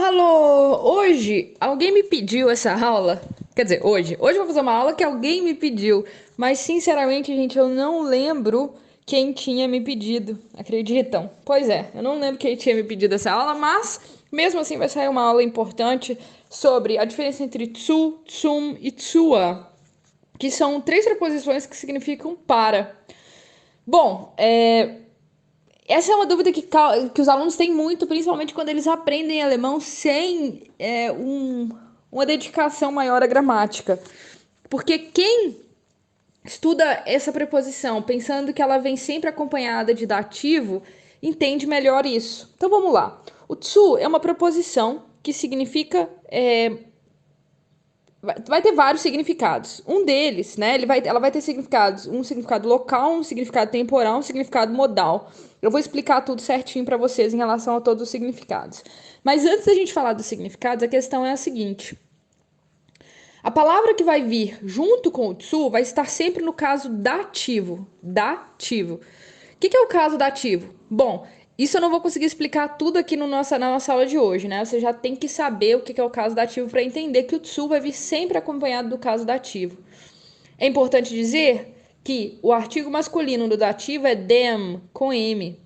Alô, hoje alguém me pediu essa aula. Quer dizer, hoje eu vou fazer uma aula que alguém me pediu, mas sinceramente, gente, eu não lembro quem tinha me pedido. Acreditam? Pois é, eu não lembro quem tinha me pedido essa aula, mas mesmo assim vai sair uma aula importante sobre a diferença entre tsu, tsum e tsua, que são três preposições que significam para. Bom, essa é uma dúvida que os alunos têm muito, principalmente quando eles aprendem alemão sem uma dedicação maior à gramática. Porque quem estuda essa preposição pensando que ela vem sempre acompanhada de dativo, entende melhor isso. Então vamos lá. O zu é uma preposição que significa vai ter vários significados. Um deles, né, ela vai ter significados, um significado local, um significado temporal, um significado modal. Eu vou explicar tudo certinho para vocês em relação a todos os significados. Mas antes da gente falar dos significados, a questão é a seguinte: a palavra que vai vir junto com o to vai estar sempre no caso dativo. Dativo. O que é o caso dativo? Bom, isso eu não vou conseguir explicar tudo aqui no na nossa aula de hoje, né? Você já tem que saber o que é o caso dativo para entender que o to vai vir sempre acompanhado do caso dativo. É importante dizer que o artigo masculino do dativo é dem, com M.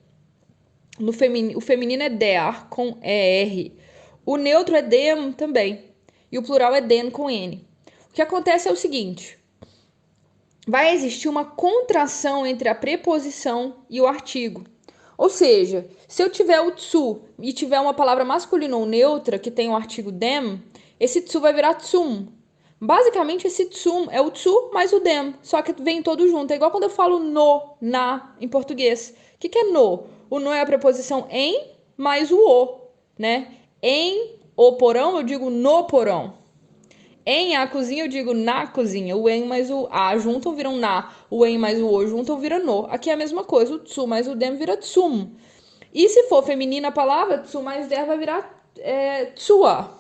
O feminino é der, com ER. O neutro é dem também. E o plural é den, com N. O que acontece é o seguinte: vai existir uma contração entre a preposição e o artigo. Ou seja, se eu tiver o tsu e tiver uma palavra masculina ou neutra que tem o artigo dem, esse tsu vai virar tsum. Basicamente, esse tsum é o tsu mais o dem, só que vem todo junto. É igual quando eu falo no, na, em português. O que é no? O no é a preposição em mais o, né? Em o porão, eu digo no porão. Em a cozinha, eu digo na cozinha. O em mais o a juntam, viram na. O em mais o juntam, vira no. Aqui é a mesma coisa. O tsu mais o dem vira tsum. E se for feminina a palavra, tsu mais der vai virar tsua.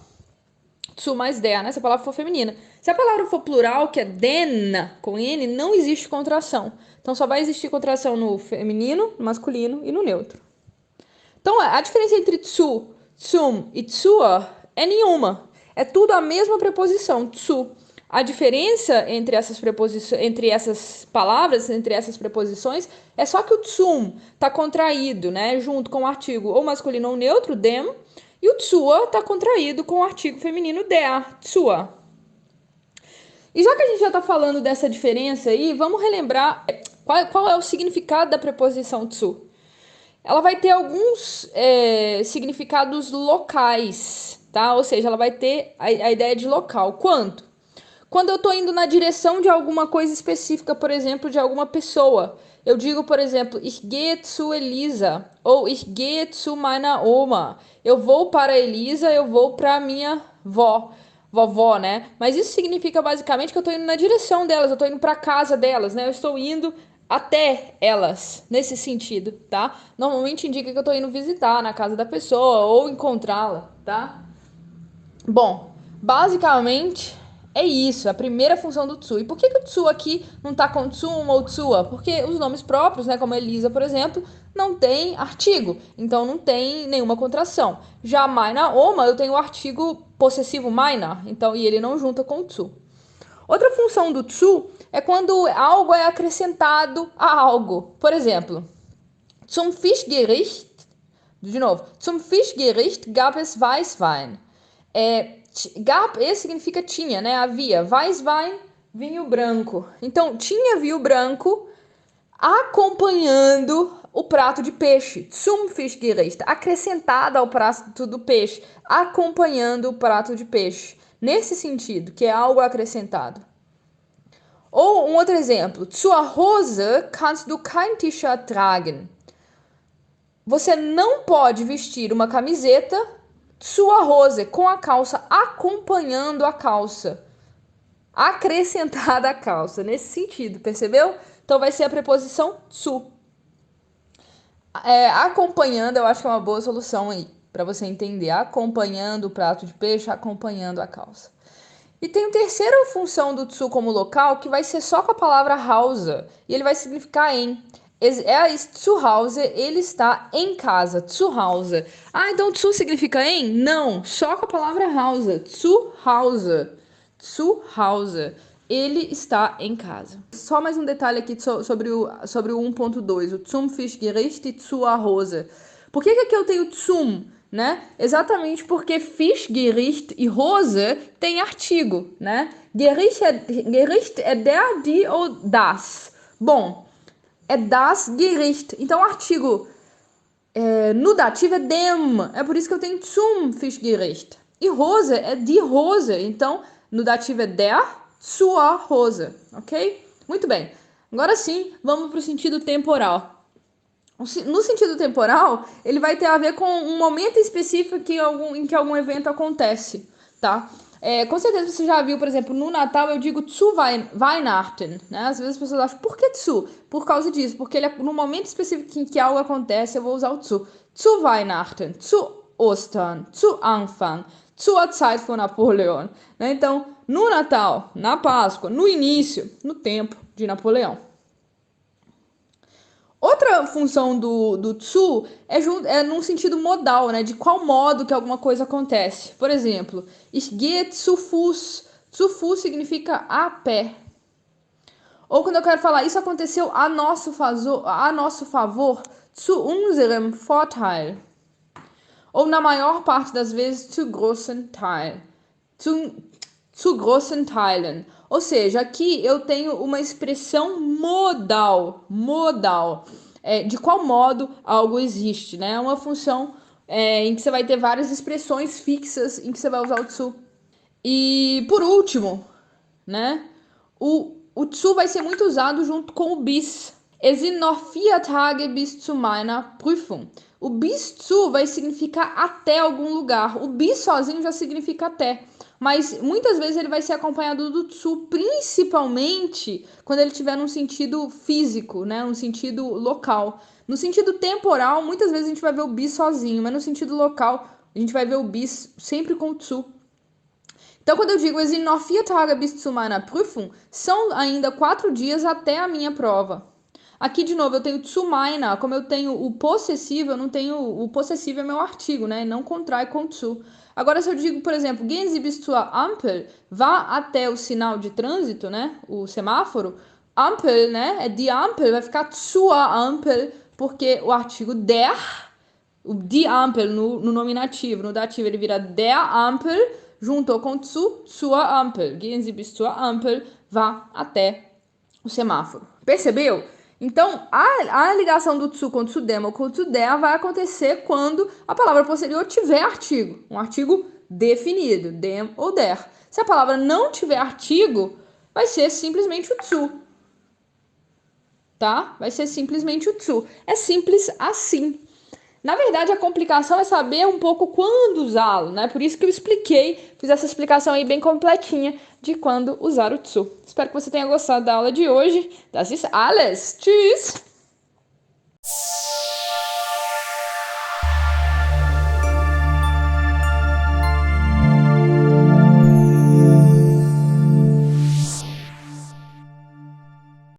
Tsu mais der, né? Se a palavra for feminina. Se a palavra for plural, que é den, com n, não existe contração. Então só vai existir contração no feminino, no masculino e no neutro. Então a diferença entre tsu, tsum e tsua é nenhuma. É tudo a mesma preposição, tsu. A diferença entre essas preposições, entre essas palavras, entre essas preposições, é só que o tsum está contraído, né, junto com o artigo ou masculino ou neutro, dem, e o tsua está contraído com o artigo feminino der, tsua. E já que a gente já está falando dessa diferença aí, vamos relembrar qual é o significado da preposição tsu. Ela vai ter alguns significados locais, tá? Ou seja, ela vai ter a ideia de local. Quanto? Quando eu estou indo na direção de alguma coisa específica, por exemplo, de alguma pessoa. Eu digo, por exemplo, ich gehe zu Elisa ou ich gehe zu meiner Oma. Eu vou para a Elisa, eu vou para a minha vovó, né? Mas isso significa basicamente que eu estou indo na direção delas, eu estou indo para a casa delas, né? Eu estou indo até elas, nesse sentido, tá? Normalmente indica que eu estou indo visitar na casa da pessoa ou encontrá-la, tá? Bom, basicamente é isso, a primeira função do tsu. E por que o tsu aqui não tá com tsum ou tsua? Porque os nomes próprios, né, como Elisa, por exemplo, não tem artigo, então não tem nenhuma contração. Já Maina Oma, eu tenho o artigo possessivo Maina, então, e ele não junta com o tsu. Outra função do tsu é quando algo é acrescentado a algo. Por exemplo, zum Fischgericht, de novo, zum Fischgericht gab es Weißwein. Gab significa tinha, né? Havia. Weißwein, vinho branco. Então, tinha vinho branco acompanhando o prato de peixe. Zum Fischgericht. Acrescentado ao prato do peixe. Acompanhando o prato de peixe. Nesse sentido, que é algo acrescentado. Ou um outro exemplo. Zur Hose kannst du kein T-Shirt tragen. Você não pode vestir uma camiseta sua Hose com a calça acompanhando a calça. Acrescentada à calça. Nesse sentido, percebeu? Então vai ser a preposição su. Acompanhando, eu acho que é uma boa solução aí, para você entender. Acompanhando o prato de peixe, acompanhando a calça. E tem a terceira função do tsu como local, que vai ser só com a palavra Hausa. E ele vai significar em. Er ist zu Hause, ele está em casa. Zu Hause. Ah, então zu significa em? Não, só com a palavra Hause. Zu Hause. Zu Hause. Ele está em casa. Só mais um detalhe aqui sobre o 1.2, o zum Fischgericht e zur Hose. Por que aqui eu tenho zum, né? Exatamente porque Fischgericht e Hose tem artigo, né? Gericht é der, die ou das. Bom, é das Gericht. Então, o artigo no dativo é dem. É por isso que eu tenho zum Fischgericht. E Hose é die Hose. Então, no dativo é der, zur Hose. Ok? Muito bem. Agora sim, vamos para o sentido temporal. No sentido temporal, ele vai ter a ver com um momento específico em que algum evento acontece, tá? Com certeza você já viu, por exemplo, no Natal eu digo zu Weihnachten, né? Às vezes as pessoas acham, por que zu? Por causa disso, porque ele no momento específico em que algo acontece, eu vou usar o zu. Zu Weihnachten, zu Ostern, zu Anfang, zur Zeit von Napoleon, né? Então, no Natal, na Páscoa, no início, no tempo de Napoleão. Outra função do zu é num sentido modal, né? De qual modo que alguma coisa acontece. Por exemplo, ich gehe zu Fuß. Zu Fuß significa a pé. Ou quando eu quero falar, isso aconteceu a nosso favor, zu unserem Vorteil. Ou na maior parte das vezes, zu großen Teil. Zu großen Teilen. Ou seja, aqui eu tenho uma expressão modal, de qual modo algo existe, né? É uma função em que você vai ter várias expressões fixas em que você vai usar o zu. E por último, né? O zu vai ser muito usado junto com o bis. Es sind noch 4 Tage bis zu meiner Prüfung. O bis zu vai significar até algum lugar. O bis sozinho já significa até. Mas muitas vezes ele vai ser acompanhado do zu, principalmente quando ele tiver num sentido físico, né? Um sentido local. No sentido temporal, muitas vezes a gente vai ver o bis sozinho, mas no sentido local, a gente vai ver o bis sempre com o zu. Então, quando eu digo es sind noch 4 Tage bis zu meiner Prüfung, são ainda 4 dias até a minha prova. Aqui, de novo, eu tenho zu meiner, como eu tenho o possessivo, eu não tenho... O possessivo é meu artigo, né? Não contrai com zu. Agora, se eu digo, por exemplo, gehen Sie bis zur Ampel, vá até o sinal de trânsito, né? O semáforo. Ampel, né? É die Ampel, vai ficar zur Ampel, porque o artigo der, o die Ampel no nominativo, no dativo, ele vira der Ampel, juntou com zu, zur Ampel. Gehen Sie bis zur Ampel, vá até o semáforo. Percebeu? Então, a ligação do zu com o zu dem ou com o zu der vai acontecer quando a palavra posterior tiver artigo, um artigo definido, dem ou der. Se a palavra não tiver artigo, vai ser simplesmente o zu, tá? Vai ser simplesmente o zu. É simples assim. Na verdade, a complicação é saber um pouco quando usá-lo, né? Por isso que eu fiz essa explicação aí bem completinha de quando usar o zu. Espero que você tenha gostado da aula de hoje. Das ist alles. Tschüss!